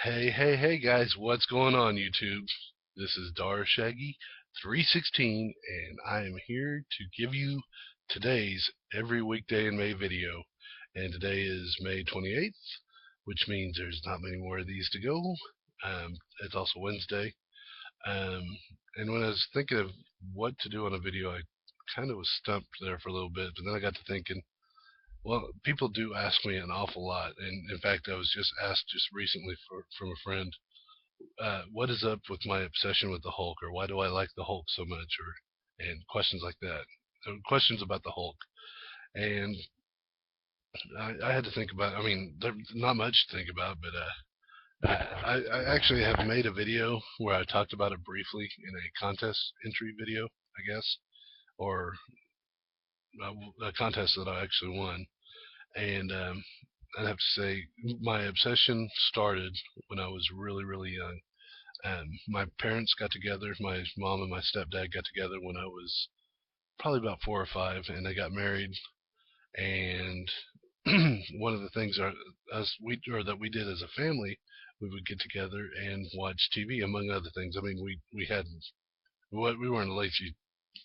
Hey guys, what's going on YouTube? This is Dar Shaggy 316 and I am here to give you today's every weekday in May video. And today is May 28th, which means there's not many more of these to go. It's also Wednesday. Um, and when I was thinking of what to do on a video, I kind of was stumped there for a little bit, but then I got to thinking, well, people do ask me an awful lot, and in fact, I was just asked just recently from a friend, what is up with my obsession with the Hulk, or why do I like the Hulk so much, or and questions like that, questions about the Hulk, and I had to think about. I mean, there's not much to think about, but I actually have made a video where I talked about it briefly in a contest entry video, I guess, or a contest that I actually won, and I'd have to say my obsession started when I was really young. My parents got together. My mom and my stepdad got together when I was probably about 4 or 5, and they got married. And one of the things that we did as a family, we would get together and watch TV, among other things. I mean, we weren't a lazy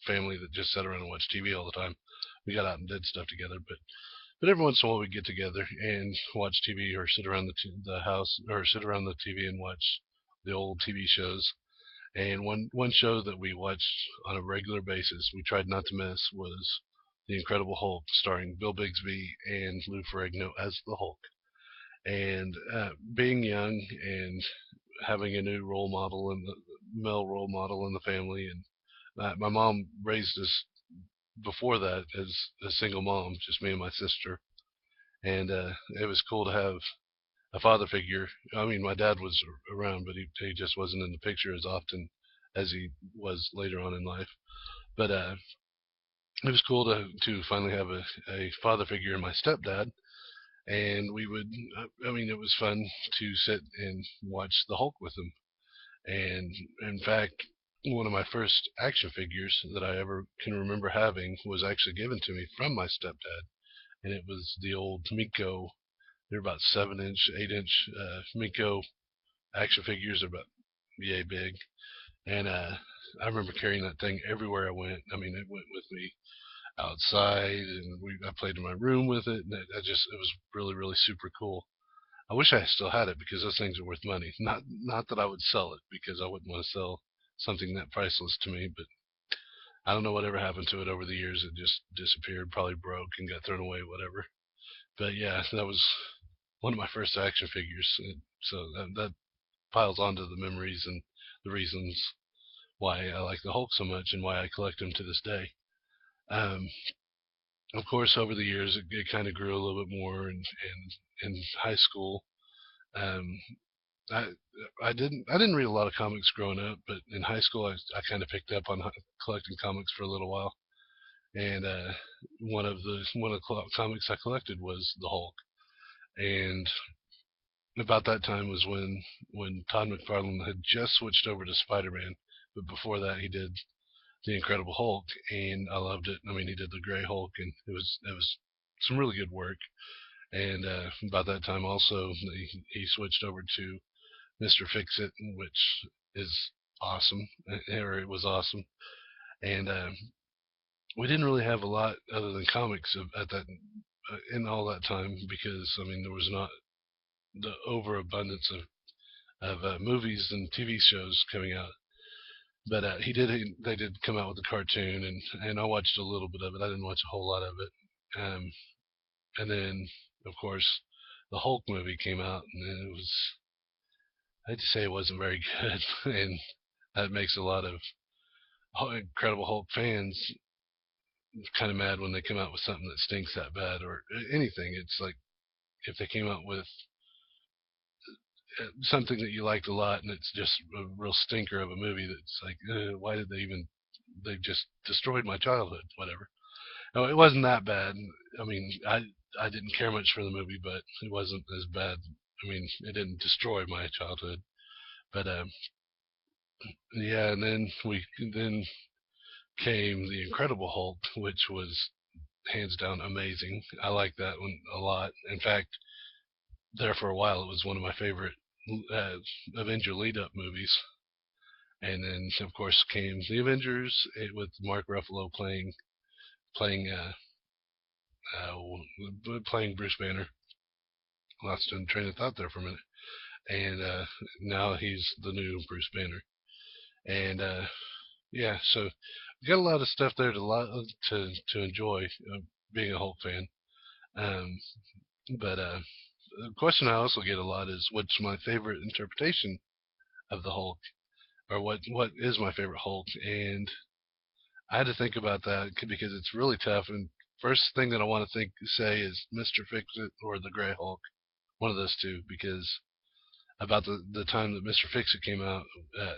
family that just sat around and watched TV all the time. We got out and did stuff together, but every once in a while we'd get together and watch TV or sit around the house or sit around the TV and watch the old TV shows. And one show that we watched on a regular basis, we tried not to miss, was The Incredible Hulk, starring Bill Bixby and Lou Ferrigno as the Hulk. And being young and having a new role model and the male role model in the family, and my mom raised us before that as a single mom, just me and my sister, and it was cool to have a father figure. I mean, my dad was around, but he just wasn't in the picture as often as he was later on in life. But it was cool to finally have a father figure in my stepdad, and we would. I mean, it was fun to sit and watch the Hulk with him. And in fact, one of my first action figures that I ever can remember having was actually given to me from my stepdad, and it was the old Miko. They're about 7 inch, 8 inch Miko action figures. Are about yay big, and I remember carrying that thing everywhere I went. I mean, it went with me outside, and I played in my room with it, and it was really super cool. I wish I still had it because those things are worth money. Not that I would sell it because I wouldn't want to sell something that priceless to me, but I don't know whatever happened to it over the years. It just disappeared, probably broke and got thrown away, whatever. But yeah, that was one of my first action figures. So that piles onto the memories and the reasons why I like the Hulk so much and why I collect them to this day. Um, of course, over the years, it kind of grew a little bit more, and in high school, um, I I didn't read a lot of comics growing up, but in high school, I kind of picked up on collecting comics for a little while, and one of the comics I collected was the Hulk, and about that time was when Todd McFarlane had just switched over to Spider-Man, but before that he did the Incredible Hulk, and I loved it. I mean, he did the Gray Hulk, and it was some really good work. And about that time also he switched over to Mr. Fix-It, which is awesome, or it was awesome. And we didn't really have a lot other than comics at that in all that time because I mean there was not the overabundance of movies and TV shows coming out. But they did come out with a cartoon, and I watched a little bit of it. I didn't watch a whole lot of it. And then, of course, the Hulk movie came out, and it was, I hate to say it wasn't very good. And that makes a lot of Incredible Hulk fans kind of mad when they come out with something that stinks that bad or anything. It's like if they came out with something that you liked a lot and it's just a real stinker of a movie that's like, why did they just destroyed my childhood, whatever. No, it wasn't that bad. I mean, I didn't care much for the movie, but it wasn't as bad. I mean, it didn't destroy my childhood, but yeah. And then came the Incredible Hulk, which was hands down amazing. I like that one a lot. In fact, there for a while, it was one of my favorite uh, Avenger lead-up movies, and then of course came the Avengers with Mark Ruffalo playing playing Bruce Banner. Lost in train of thought there for a minute, and now he's the new Bruce Banner, and yeah, so we got a lot of stuff there to enjoy being a Hulk fan. Um, but the question I also get a lot is what's my favorite interpretation of the Hulk, or what is my favorite Hulk? And I had to think about that because it's really tough. And first thing that I want to say is Mr. Fix-It or the Gray Hulk, one of those two, because about the time that Mr. Fix-It came out,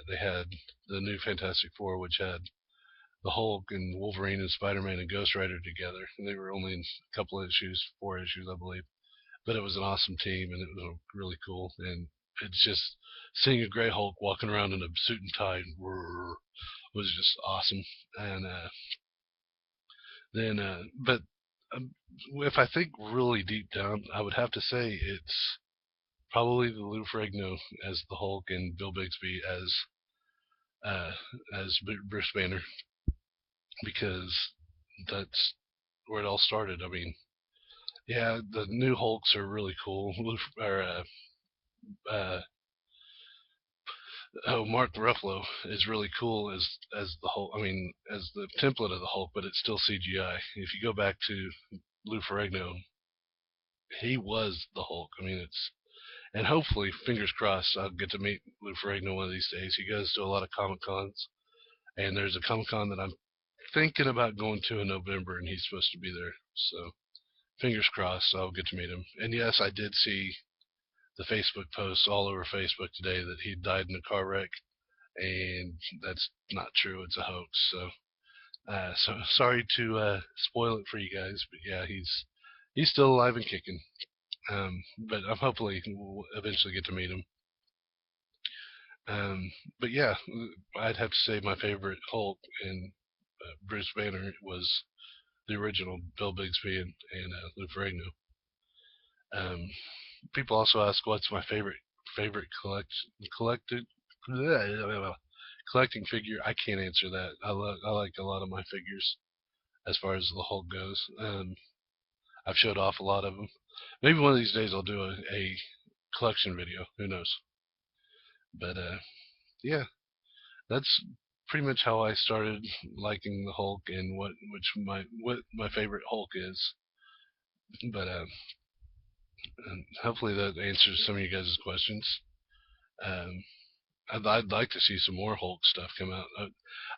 they had the new Fantastic Four, which had the Hulk and Wolverine and Spider-Man and Ghost Rider together, and they were only in a couple of issues, 4 issues, I believe. But it was an awesome team, and it was really cool. And it's just seeing a Gray Hulk walking around in a suit and tie was just awesome. And but if I think really deep down, I would have to say it's probably the Lou Ferrigno as the Hulk and Bill Bixby uh, as Bruce Banner, because that's where it all started. I mean, yeah, the new Hulks are really cool. Or uh, Mark Ruffalo is really cool as the Hulk. I mean, as the template of the Hulk, but it's still CGI. If you go back to Lou Ferrigno, he was the Hulk. I mean, it's and hopefully, fingers crossed, I'll get to meet Lou Ferrigno one of these days. He goes to a lot of Comic Cons, and there's a Comic Con that I'm thinking about going to in November, and he's supposed to be there. So fingers crossed, I'll get to meet him. And yes, I did see the Facebook posts all over Facebook today that he died in a car wreck, and that's not true. It's a hoax. So sorry to spoil it for you guys, but yeah, he's still alive and kicking. But I'm hopefully we'll eventually get to meet him. But yeah, I'd have to say my favorite Hulk and Bruce Banner was the original Bill Bixby and Lou Ferrigno. Um, People also ask what's my favorite collected collecting figure. I can't answer that. I like a lot of my figures as far as the Hulk goes. I've showed off a lot of them. Maybe one of these days I'll do a collection video. Who knows? But yeah, that's pretty much how I started liking the Hulk and what my favorite Hulk is. But hopefully that answers some of you guys' questions. Um, I'd like to see some more Hulk stuff come out.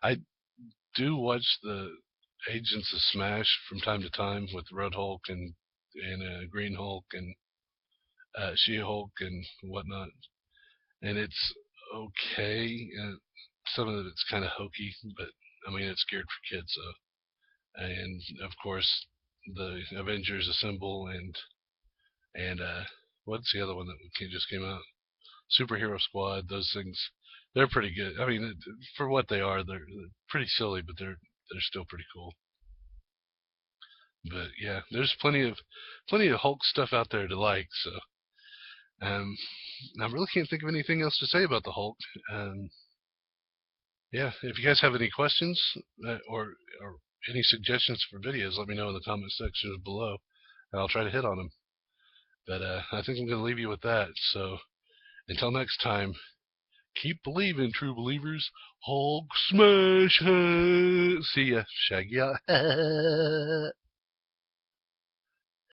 I do watch the Agents of Smash from time to time with Red Hulk and Green Hulk and She Hulk and whatnot, and it's okay. Some of it's kind of hokey, but I mean it's geared for kids. So, and of course the Avengers Assemble and what's the other one that just came out? Superhero Squad. Those things, they're pretty good. I mean, for what they are, they're pretty silly, but they're still pretty cool. But yeah, there's plenty of Hulk stuff out there to like. So um, I really can't think of anything else to say about the Hulk. Um, yeah, if you guys have any questions or any suggestions for videos, let me know in the comment section below, and I'll try to hit on them. But I think I'm going to leave you with that. So until next time, keep believing, true believers. Hulk smash! See ya, Shaggy.